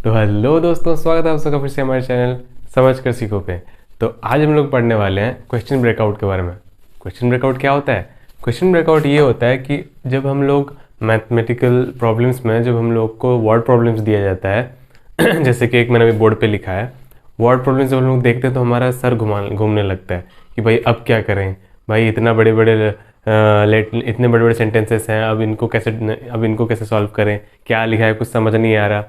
तो हेलो दोस्तों, स्वागत है आप सबका फिर से हमारे चैनल समझ कर सीखो पे। तो आज हम लोग पढ़ने वाले हैं क्वेश्चन ब्रेकआउट के बारे में। क्वेश्चन ब्रेकआउट क्या होता है? क्वेश्चन ब्रेकआउट ये होता है कि जब हम लोग मैथमेटिकल प्रॉब्लम्स में जब हम लोग को वर्ड प्रॉब्लम्स दिया जाता है जैसे कि एक मैंने अभी बोर्ड पे लिखा है, वर्ड प्रॉब्लम्स जब हम लोग देखते हैं तो हमारा सर घूमने लगता है कि भाई अब क्या करें, भाई इतने बड़े बड़े सेंटेंसेस हैं, अब इनको कैसे सॉल्व करें, क्या लिखा है कुछ समझ नहीं आ रहा।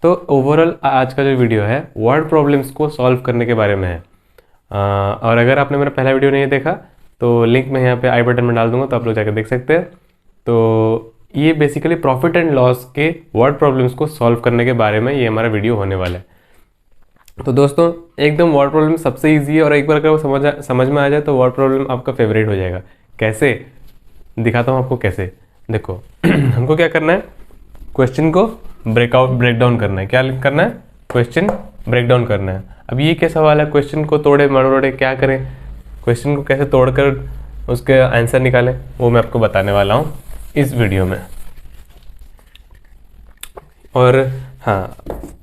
तो ओवरऑल आज का जो वीडियो है वर्ड प्रॉब्लम्स को सॉल्व करने के बारे में है। और अगर आपने मेरा पहला वीडियो नहीं देखा तो लिंक मैं यहाँ पे आई बटन में डाल दूंगा, तो आप लोग जाकर देख सकते हैं। तो ये बेसिकली प्रॉफिट एंड लॉस के वर्ड प्रॉब्लम्स को सॉल्व करने के बारे में ये हमारा वीडियो होने वाला है। तो दोस्तों एकदम वर्ड प्रॉब्लम सबसे ईजी है, और एक बार अगर वो समझ में आ जाए तो वर्ड प्रॉब्लम आपका फेवरेट हो जाएगा। कैसे दिखाता हूँ आपको कैसे। देखो हमको क्या करना है, क्वेश्चन को ब्रेक डाउन करना है। क्या करना है? क्वेश्चन ब्रेक डाउन करना है। अब ये क्या सवाल है, क्वेश्चन को तोड़े मरोड़े क्या करें, क्वेश्चन को कैसे तोड़कर उसके आंसर निकालें, वो मैं आपको बताने वाला हूँ इस वीडियो में। और हाँ,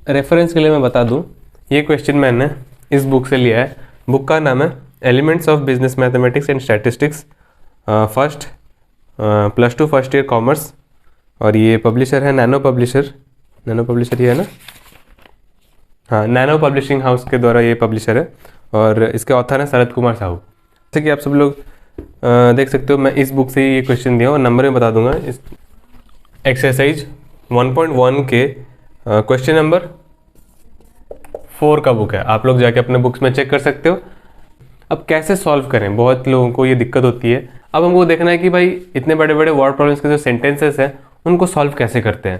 रेफरेंस के लिए मैं बता दूँ, ये क्वेश्चन मैंने इस बुक से लिया है। बुक का नाम है elements of business mathematics and statistics, +2 first year commerce. और ये पब्लिशर है नैनो पब्लिशर ही है ना, हाँ, नैनो पब्लिशिंग हाउस के द्वारा ये पब्लिशर है। और इसके ऑथर हैं शरद कुमार साहू। जैसे कि आप सब लोग देख सकते हो, मैं इस बुक से ये क्वेश्चन दिया और नंबर में बता दूंगा। इस एक्सरसाइज 1.1 के क्वेश्चन नंबर 4 का बुक है, आप लोग जाके अपने बुक्स में चेक कर सकते हो। अब कैसे सॉल्व करें, बहुत लोगों को ये दिक्कत होती है। अब हमको देखना है कि भाई इतने बड़े बड़े वर्ड प्रॉब्लम्स के जो सेंटेंसेस हैं उनको सॉल्व कैसे करते हैं।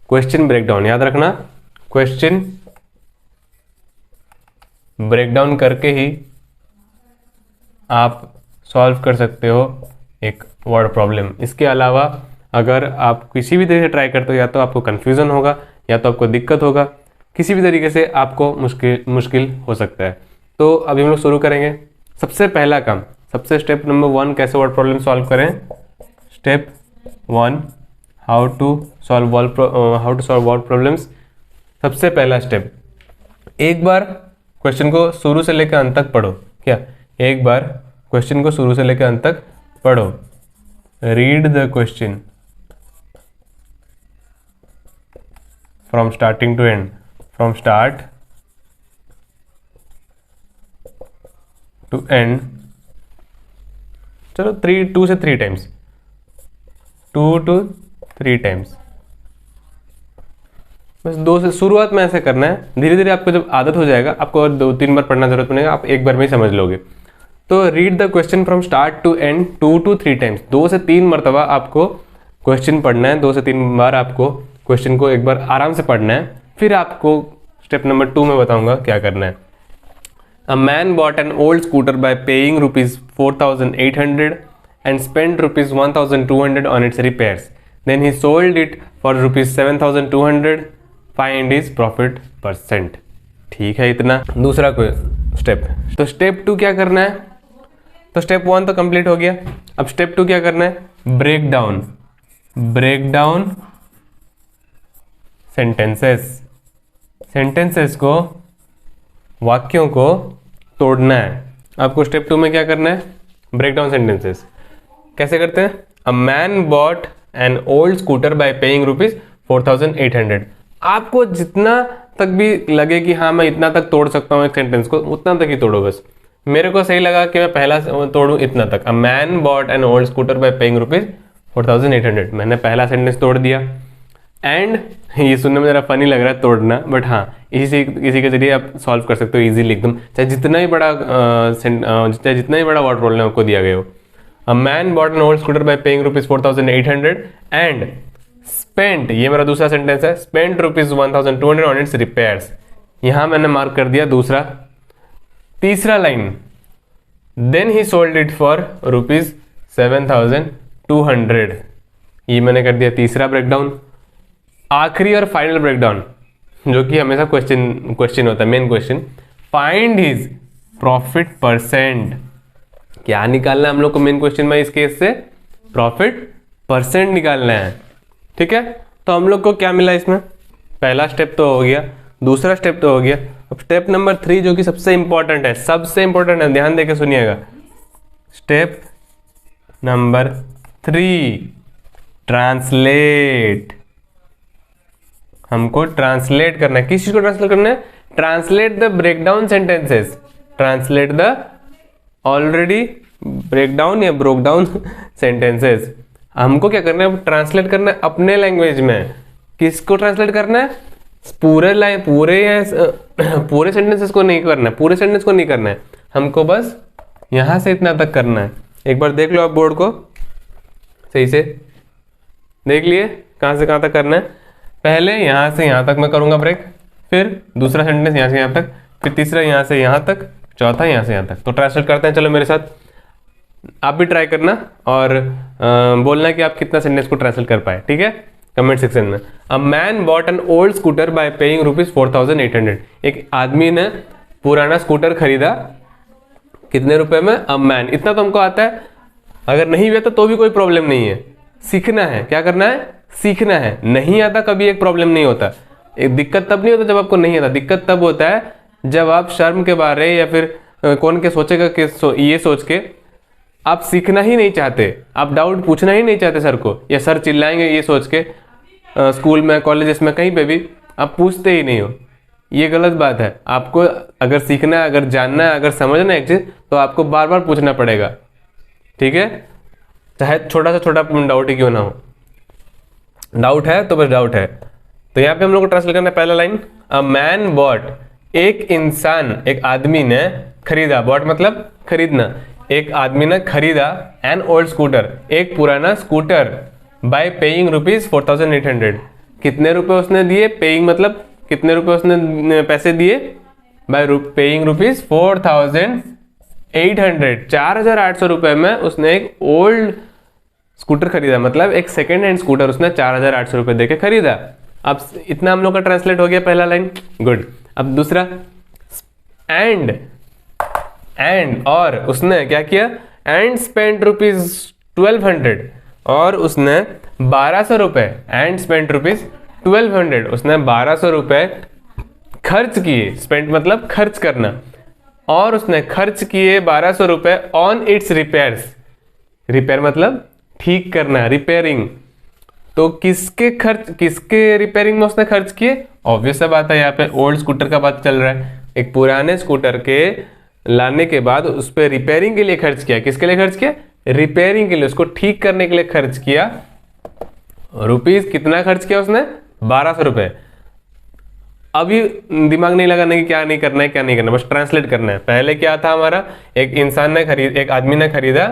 क्वेश्चन ब्रेकडाउन याद रखना, क्वेश्चन ब्रेकडाउन करके ही आप सॉल्व कर सकते हो एक वर्ड प्रॉब्लम। इसके अलावा अगर आप किसी भी तरीके से ट्राई करते हो, या तो आपको कन्फ्यूज़न होगा या तो आपको दिक्कत होगा, किसी भी तरीके से आपको मुश्किल हो सकता है। तो अभी हम लोग शुरू करेंगे। सबसे पहला काम, सबसे स्टेप नंबर 1, कैसे वर्ड प्रॉब्लम सॉल्व करें। Step 1, how to solve word problems. सबसे पहला स्टेप, एक बार क्वेश्चन को शुरू से लेकर अंत तक पढ़ो। क्या? एक बार क्वेश्चन को शुरू से लेकर अंत तक पढ़ो। Read the question from starting to end, from start to end. चलो 2 से 3 टाइम्स, 2 to 3 टाइम्स, बस 2 से शुरुआत में ऐसे करना है। धीरे धीरे आपको जब आदत हो जाएगा, आपको और 2-3 बार पढ़ना जरूरत पड़ेगा, आप एक बार में ही समझ लोगे। तो read the question from start to end 2 to 3 times, 2 से 3 मरतबा आपको क्वेश्चन पढ़ना है। 2 से 3 बार आपको क्वेश्चन को एक बार आराम से पढ़ना है। फिर आपको स्टेप नंबर 2 में बताऊंगा क्या करना है। A man bought an old scooter by paying ₹4,800 and spent ₹1,200 on its repairs. Then he sold it for ₹7,200. Find his profit %. ठीक है इतना। दूसरा कोई स्टेप, तो स्टेप 2 क्या करना है। तो स्टेप 1 तो कंप्लीट हो गया। अब स्टेप 2 क्या करना है, ब्रेक डाउन सेंटेंसेस को, वाक्यों को तोड़ना है। आपको स्टेप 2 में क्या करना है, ब्रेक डाउन सेंटेंसेस। कैसे करते हैं? अ man bought an old scooter bye paying ₹4,800। आपको जितना तक भी लगे कि हाँ मैं इतना तक तोड़ सकता हूँ एक सेंटेंस को, उतना तक ही तोड़ो बस। मेरे को सही लगा कि मैं पहला तोड़ूं इतना तक। अ man bought an old scooter bye paying ₹4,800, मैंने पहला सेंटेंस तोड़ दिया। एंड ये सुनने में जरा फनी लग रहा है तोड़ना, बट हाँ इसी के जरिए आप सॉल्व कर सकते हो इजीली एकदम, चाहे जितना ही बड़ा वर्ड प्रॉब्लम आपको दिया गया हो। अ man bought an old scooter bye paying ₹4,800 and spent, ये मेरा दूसरा सेंटेंस है, स्पेंट ₹1,200 ऑन इट्स रिपेयर्स। यहां मैंने मार्क कर दिया दूसरा। तीसरा line, then he sold it for ₹7,200, ये मैंने कर दिया तीसरा ब्रेकडाउन। आखिरी और फाइनल ब्रेकडाउन, जो कि हमेशा क्वेश्चन होता है, main question, find his profit %। क्या निकालना है हम लोग को मेन क्वेश्चन में, इस केस से प्रॉफिट % निकालना है। ठीक है, तो हम लोग को क्या मिला इसमें, पहला स्टेप तो हो गया, दूसरा स्टेप तो हो गया। अब स्टेप नंबर 3 जो कि सबसे इंपॉर्टेंट है, सबसे इंपॉर्टेंट है, ध्यान देके सुनिएगा। Step number 3, translate. हमको ट्रांसलेट करना है। किस चीज को ट्रांसलेट करना है? Translate the breakdown sentences, translate the already breakdown या ब्रोक डाउन सेंटेंसेस। हमको क्या करना है? ट्रांसलेट करना है अपने लैंग्वेज में। किसको ट्रांसलेट करना है? पूरे लाइन, पूरे सेंटेंसेस को नहीं करना है, पूरे सेंटेंस को नहीं करना है, हमको बस यहां से इतना तक करना है। एक बार देख लो आप बोर्ड को सही से, देख लिए कहां से कहां तक करना है। पहले यहां से यहां तक मैं करूंगा ब्रेक, फिर दूसरा सेंटेंस यहां से यहां तक, फिर तीसरा यहां से यहां तक, चौथा यहां से यहां तक। तो ट्रांसलेट करते हैं, चलो मेरे साथ। आप भी ट्राई करना और बोलना कि आप कितना सेंटेंस को ट्रांसलेट कर पाए, ठीक है, कमेंट सेक्शन में। अ man bought an old scooter bye paying ₹4,800। एक आदमी ने पुराना स्कूटर खरीदा, कितने रुपए में? अ मैन, इतना तो हमको आता है। अगर नहीं भी आता तो भी कोई प्रॉब्लम नहीं है, सीखना है। क्या करना है? सीखना है। नहीं आता कभी एक प्रॉब्लम नहीं होता। एक दिक्कत तब नहीं होता जब आपको नहीं आता, दिक्कत तब होता है जब आप शर्म के बारे या फिर कौन के सोचेगा कि ये सोच के आप सीखना ही नहीं चाहते, आप डाउट पूछना ही नहीं चाहते सर को, या सर चिल्लाएंगे ये सोच के। स्कूल में, कॉलेजेस में, कहीं पे भी आप पूछते ही नहीं हो। ये गलत बात है। आपको अगर सीखना है, अगर जानना है, अगर समझना है एक चीज, तो आपको बार बार पूछना पड़ेगा, ठीक है, चाहे छोटा से छोटा डाउट ही क्यों ना हो। डाउट है तो बस डाउट है। तो यहाँ पे हम लोग को ट्रांसलेट करना है पहला लाइन, अ मैन बॉट, एक इंसान, एक आदमी ने खरीदा, बॉट मतलब खरीदना, एक आदमी ने खरीदा एन ओल्ड स्कूटर, एक पुराना स्कूटर, बाय पेइंग ₹4,800। कितने रुपए उसने दिए? पेइंग मतलब कितने रुपए उसने पैसे दिए? बाय पेइंग ₹4,800, 4,800 रुपए में उसने एक ओल्ड स्कूटर खरीदा, मतलब एक सेकेंड हैंड स्कूटर उसने 4,800 रुपए देके खरीदा। अब इतना हम लोग का ट्रांसलेट हो गया पहला लाइन, गुड। अब दूसरा, एंड और उसने क्या किया? एंड स्पेंड ₹1,200, और उसने 1,200 रुपए, एंड स्पेंड ₹1,200, उसने 1,200 रुपए खर्च किए। स्पेंड मतलब खर्च करना, और उसने खर्च किए 1,200 रुपए ऑन इट्स रिपेयर्स। रिपेयर मतलब ठीक करना, रिपेयरिंग। तो किसके रिपेयरिंग में उसने खर्च किए? ऑब्वियस सा बात है, यहाँ पे ओल्ड स्कूटर का बात चल रहा है। एक पुराने स्कूटर के लाने के बाद उस पर रिपेयरिंग के लिए खर्च किया। किसके लिए खर्च किया? रिपेयरिंग के लिए, उसको ठीक करने के लिए खर्च किया। रुपीस कितना खर्च किया उसने? 1,200 रुपए। अभी दिमाग नहीं लगाना कि क्या नहीं करना है, क्या नहीं करना, बस ट्रांसलेट करना है। पहले क्या था हमारा? एक आदमी ने खरीदा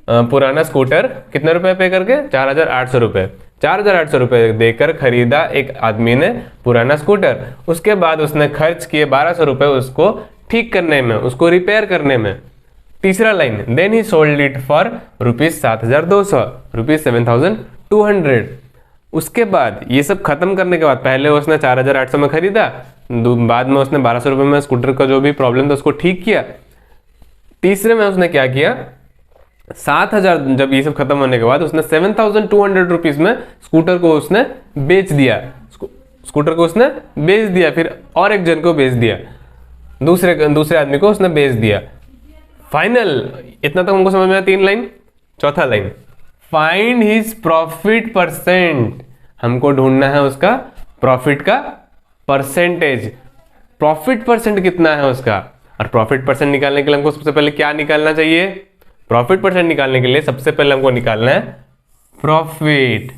पुराना स्कूटर, कितने रुपए पे करके? 4,800 रुपए। 4,800 रुपए देकर खरीदा एक आदमी ने पुराना स्कूटर। उसके बाद उसने खर्च किए 1,200 रुपए उसको ठीक करने में, उसको रिपेयर करने में। तीसरा line, then he sold it for ₹7,200, ₹7,200। उसके बाद ये सब खत्म करने के बाद, पहले उसने 4,800 में खरीदा, बाद में उसने 1,200 रुपए में स्कूटर का जो भी प्रॉब्लम था उसको ठीक किया। तीसरे में उसने क्या किया? 7,000, जब ये सब खत्म होने के बाद उसने 7,200 रुपीज में स्कूटर को उसने बेच दिया। स्कूटर को उसने बेच दिया, फिर और एक जन को बेच दिया, दूसरे आदमी को उसने बेच दिया। फाइनल, इतना तक हमको समझ में आया 3 लाइन। चौथा line, find his profit percent. हमको ढूंढना है उसका प्रॉफिट का परसेंटेज। प्रॉफिट परसेंट कितना है उसका? और प्रॉफिट परसेंट निकालने के लिए हमको सबसे पहले क्या निकालना चाहिए? प्रॉफिट परसेंट निकालने के लिए सबसे पहले हमको निकालना है प्रॉफिट।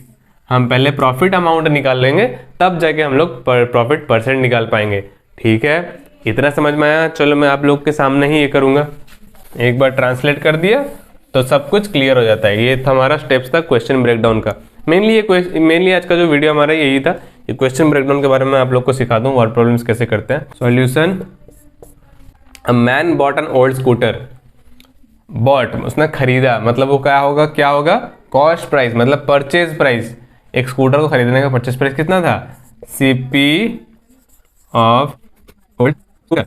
हम पहले प्रॉफिट अमाउंट निकाल लेंगे, तब जाके हम लोग प्रॉफिट परसेंट निकाल पाएंगे, ठीक है। इतना समझ में आया? चलो मैं आप लोग के सामने ही ये करूंगा। एक बार ट्रांसलेट कर दिया तो सब कुछ क्लियर हो जाता है। ये था हमारा स्टेप्स था क्वेश्चन ब्रेकडाउन का। मेनली आज का जो वीडियो हमारा यही था, ये क्वेश्चन ब्रेकडाउन के बारे में आप लोग को सिखा दूं, वर्ड प्रॉब्लम्स कैसे करते हैं। Solution, a man bought an old scooter. Bought उसने खरीदा, मतलब वो क्या होगा? कॉस्ट प्राइस मतलब परचेज प्राइस। एक स्कूटर को खरीदने का परचेज प्राइस कितना था? CP of old scooter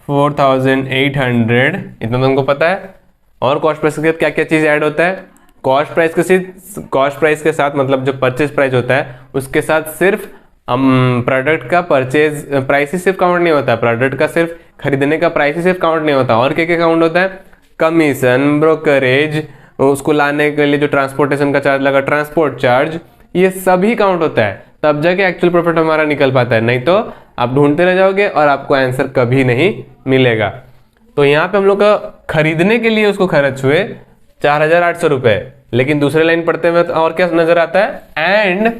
₹4,800। इतना तो हमको पता है। और कॉस्ट प्राइस के साथ क्या क्या चीज ऐड होता है? कॉस्ट प्राइस के साथ मतलब जो परचेज प्राइस होता है उसके साथ सिर्फ प्रोडक्ट का परचेज प्राइस ही सिर्फ काउंट नहीं होता, प्रोडक्ट का सिर्फ खरीदने का प्राइस ही सिर्फ काउंट नहीं होता, और क्या क्या काउंट होता है, कमीशन, ब्रोकरेज, उसको लाने के लिए जो ट्रांसपोर्टेशन का चार्ज लगा, ट्रांसपोर्ट चार्ज, ये सभी काउंट होता है, तब जाके एक्चुअल प्रॉफिट हमारा निकल पाता है, नहीं तो आप ढूंढते रह जाओगे और आपको आंसर कभी नहीं मिलेगा। तो यहाँ पे हम लोग का खरीदने के लिए उसको खर्च हुए 4,800 रुपए, लेकिन दूसरे लाइन पढ़ते हुए तो और क्या नजर आता है, and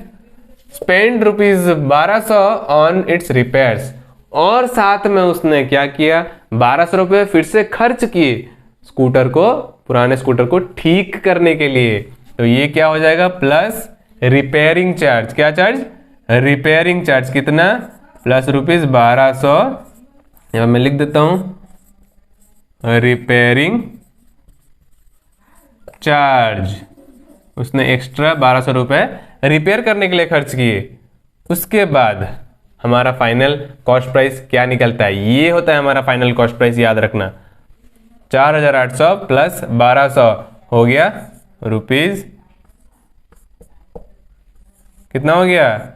spend ₹1200 on it's repairs, और साथ में उसने क्या किया, 1200 रुपये फिर से खर्च किए स्कूटर को, पुराने स्कूटर को ठीक करने के लिए। तो ये क्या हो जाएगा, प्लस रिपेयरिंग चार्ज, क्या चार्ज, रिपेयरिंग चार्ज कितना, प्लस ₹1200, यहां मैं लिख देता हूं रिपेयरिंग चार्ज, उसने एक्स्ट्रा 1200 रुपए रिपेयर करने के लिए खर्च किए। उसके बाद हमारा फाइनल कॉस्ट प्राइस क्या निकलता है, ये होता है हमारा फाइनल कॉस्ट प्राइस, याद रखना 4,800 प्लस 1200 हो गया रुपीज, कितना हो गया,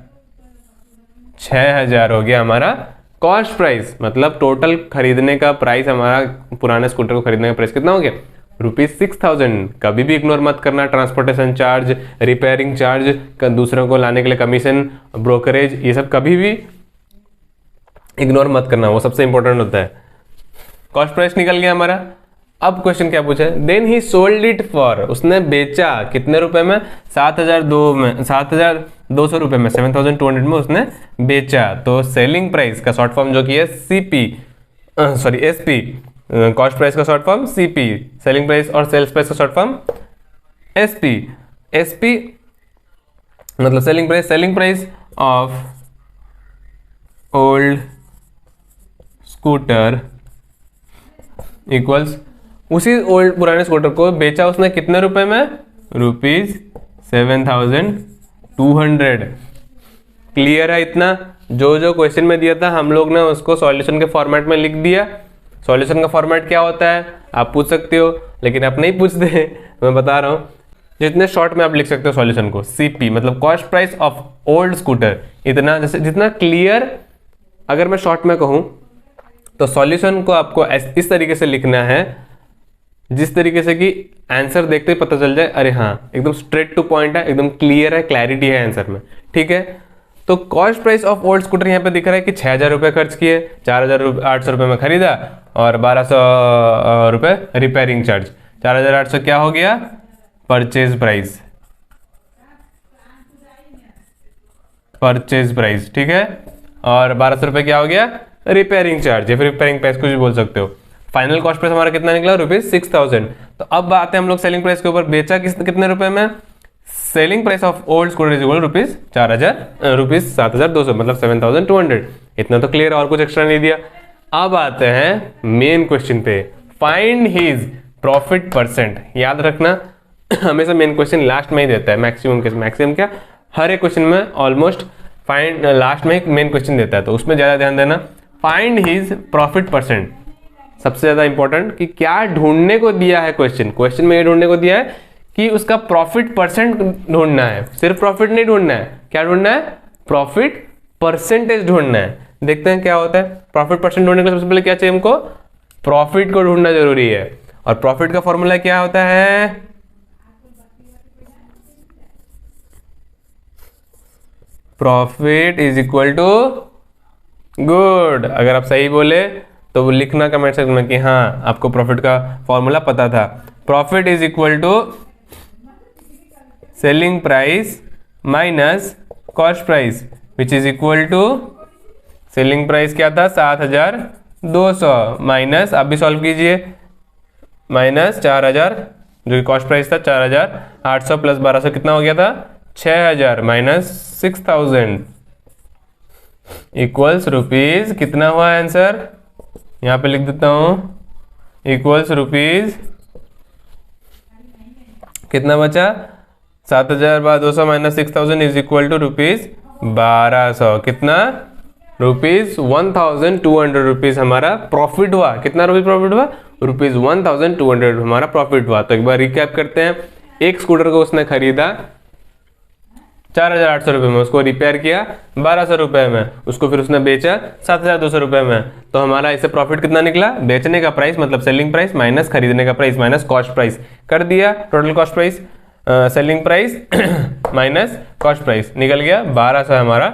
6,000 हो गया हमारा कॉस्ट प्राइस, मतलब टोटल खरीदने का प्राइस, हमारा पुराने स्कूटर को खरीदने का प्राइस कितना हो गया, ₹6,000। कभी भी इग्नोर मत करना, ट्रांसपोर्टेशन चार्ज, रिपेयरिंग चार्ज, दूसरों को लाने के लिए कमीशन, ब्रोकरेज, ये सब कभी भी इग्नोर मत करना, वो सबसे इंपॉर्टेंट होता है। कॉस्ट प्राइस निकल गया हमारा। अब क्वेश्चन क्या पूछा है, then he sold it for, उसने बेचा कितने रुपए में, 7,200 रुपए में, 7,200 में उसने बेचा। तो सेलिंग प्राइस का शॉर्ट फॉर्म जो कि है एसपी, कॉस्ट प्राइस का short form CP, selling price और सेल्स प्राइस का शॉर्ट फॉर्म एसपी मतलब selling price of old scooter equals, उसी पुराने स्कूटर को बेचा उसने कितने रुपए में, ₹7,200। क्लियर है इतना, जो क्वेश्चन में दिया था हम लोग ने उसको सॉल्यूशन के फॉर्मेट में लिख दिया। सॉल्यूशन का फॉर्मेट क्या होता है आप पूछ सकते हो, लेकिन आप नहीं पूछते मैं बता रहा हूं, जितने शॉर्ट में आप लिख सकते हो सॉल्यूशन को, सीपी मतलब cost price of old scooter, इतना जैसे जितना क्लियर अगर मैं शॉर्ट में कहूं तो सॉल्यूशन को आपको इस तरीके से लिखना है जिस तरीके से कि आंसर देखते ही पता चल जाए, अरे हाँ एकदम स्ट्रेट टू पॉइंट है, एकदम क्लियर है, क्लैरिटी है आंसर में, ठीक है। तो cost price of old scooter यहाँ पे दिख रहा है कि 6,000 रुपये खर्च किए, 4,800 रुपये में खरीदा और 1,200 रुपये रिपेयरिंग चार्ज, 4,800 क्या हो गया, परचेज प्राइस, ठीक है, और 1,200 रुपये क्या हो गया, रिपेयरिंग चार्ज या फिर रिपेयरिंग प्राइस कुछ भी बोल सकते हो। फाइनल कॉस्ट प्राइस हमारा कितना निकला, ₹6,000। तो अब आते हैं हम लोग सेलिंग प्राइस के ऊपर, बेचा कितने रुपए में, selling price of old scooter is equal ₹7,200 मतलब 7,200। इतना तो क्लियर, और कुछ एक्स्ट्रा नहीं दिया। अब आते हैं मेन क्वेश्चन पे, फाइंड हिज प्रॉफिट परसेंट। याद रखना हमेशा मेन क्वेश्चन लास्ट में ही देता है, मैक्सिमम क्या, हर एक क्वेश्चन में ऑलमोस्ट फाइंड लास्ट में एक मेन क्वेश्चन देता है, तो उसमें ज्यादा ध्यान देना। फाइंड हिज प्रॉफिट परसेंट सबसे ज्यादा इंपॉर्टेंट, कि क्या ढूंढने को दिया है क्वेश्चन में, ये ढूंढने को दिया है कि उसका प्रॉफिट परसेंट ढूंढना है, सिर्फ प्रॉफिट नहीं ढूंढना है, क्या ढूंढना है, प्रॉफिट परसेंटेज ढूंढना है। देखते हैं क्या होता है। प्रॉफिट परसेंट ढूंढने के लिए सबसे पहले क्या चाहिए हमको, प्रॉफिट को ढूंढना जरूरी है, और प्रॉफिट का फॉर्मूला क्या होता है, profit is equal to good. अगर आप सही बोले तो वो लिखना कमेंट सेक्शन में कि हाँ आपको प्रॉफिट का फॉर्मूला पता था। Profit is equal to selling price minus cost price which is equal to, selling price क्या था 7,200 माइनस, आप भी सॉल्व कीजिए, माइनस 4,000 जो कि कॉस्ट प्राइस था 4,800 प्लस 1,200 कितना हो गया था 6,000 माइनस 6,000 इक्वल्स रुपीज, कितना हुआ आंसर यहां पे लिख देता हूं, इक्वल्स रुपीज कितना बचा 7,200 माइनस 6,000 इज इक्वल टू ₹1,200, कितना ₹1,200 रुपीज हमारा प्रॉफिट हुआ। कितना रुपीज प्रॉफिट हुआ, ₹1,200 हमारा प्रॉफिट हुआ। तो एक बार रिकैप करते हैं, एक स्कूटर को उसने खरीदा 4,800 रुपये में, उसको रिपेयर किया 1,200 रुपये में, उसको फिर उसने बेचा 7,200 रुपये में। तो हमारा इससे प्रॉफिट कितना निकला? बेचने का प्राइस मतलब सेलिंग प्राइस माइनस खरीदने का प्राइस माइनस कॉस्ट प्राइस कर दिया। Total cost price selling price minus cost price निकल गया 1,200 हमारा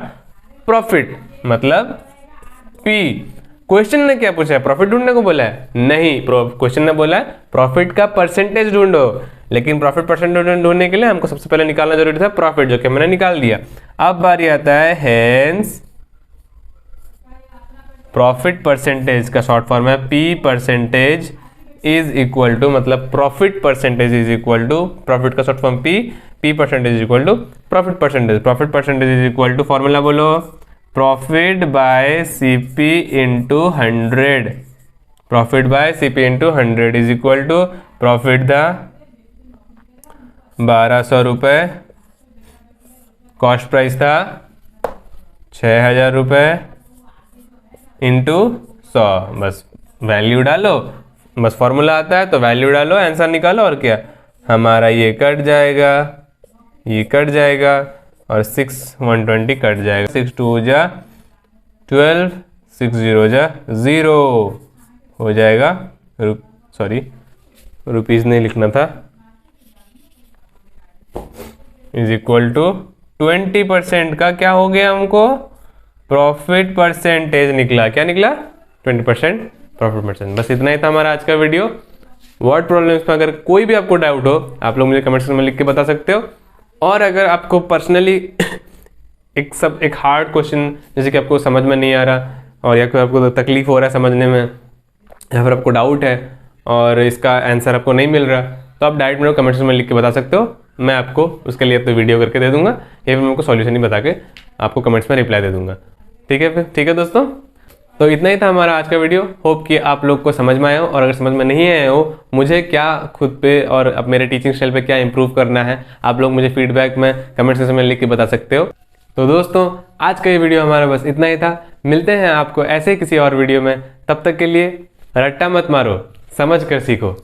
प्रॉफिट, मतलब P। क्वेश्चन ने क्या पूछा है? प्रॉफिट ढूंढने को बोला है? नहीं, क्वेश्चन ने बोला है प्रॉफिट का परसेंटेज ढूंढो। लेकिन प्रॉफिट परसेंटेज ढूंढने के लिए हमको सबसे पहले निकालना जरूरी था प्रॉफिट, जो कि मैंने निकाल दिया। अब बारी आता है हेंस प्रॉफिट परसेंटेज का शॉर्ट फॉर्म है P percentage is equal to, मतलब profit percentage is equal to, profit का short form P percentage is equal to profit percentage. Profit percentage is equal to formula बोलो, profit by CP into 100। Profit by CP into 100 is equal to profit था 1,200 रुपये, cost price था 6,000 रुपये into 100। बस value डालो, बस formula आता है तो वैल्यू डालो, आंसर निकालो। और क्या हमारा ये कट जाएगा, ये कट जाएगा और 6 120 कट जाएगा। 6 2 जा 12, 6 0 जा 0 हो जाएगा। सॉरी रुपीज़ नहीं लिखना था, इज इक्वल टू 20% का क्या हो गया हमको? प्रॉफिट परसेंटेज निकला। क्या निकला? 20% प्रॉफिट परसेंट। बस इतना ही था हमारा आज का वीडियो। वर्ड प्रॉब्लम्स में अगर कोई भी आपको डाउट हो आप लोग मुझे कमेंट सेक्शन में लिख के बता सकते हो। और अगर आपको पर्सनली एक हार्ड क्वेश्चन जैसे कि आपको समझ में नहीं आ रहा और या कोई आपको तकलीफ हो रहा है समझने में, या फिर आपको डाउट है और इसका आंसर आपको नहीं मिल रहा, तो आप डायरेक्ट मेरे को कमेंट में लिख के बता सकते हो। मैं आपको उसके लिए तो वीडियो करके दे दूंगा या फिर मैं आपको सॉल्यूशन ही बता के आपको कमेंट्स में रिप्लाई दे दूंगा। ठीक है फिर, ठीक है दोस्तों, तो इतना ही था हमारा आज का वीडियो। होप कि आप लोग को समझ में आया हो, और अगर समझ में नहीं आया हो मुझे क्या खुद पे और अब मेरे टीचिंग स्टाइल पे क्या इंप्रूव करना है, आप लोग मुझे फीडबैक में कमेंट सेक्शन में लिख के बता सकते हो। तो दोस्तों आज का ये वीडियो हमारा बस इतना ही था। मिलते हैं आपको ऐसे किसी और वीडियो में, तब तक के लिए रट्टा मत मारो, समझ कर सीखो।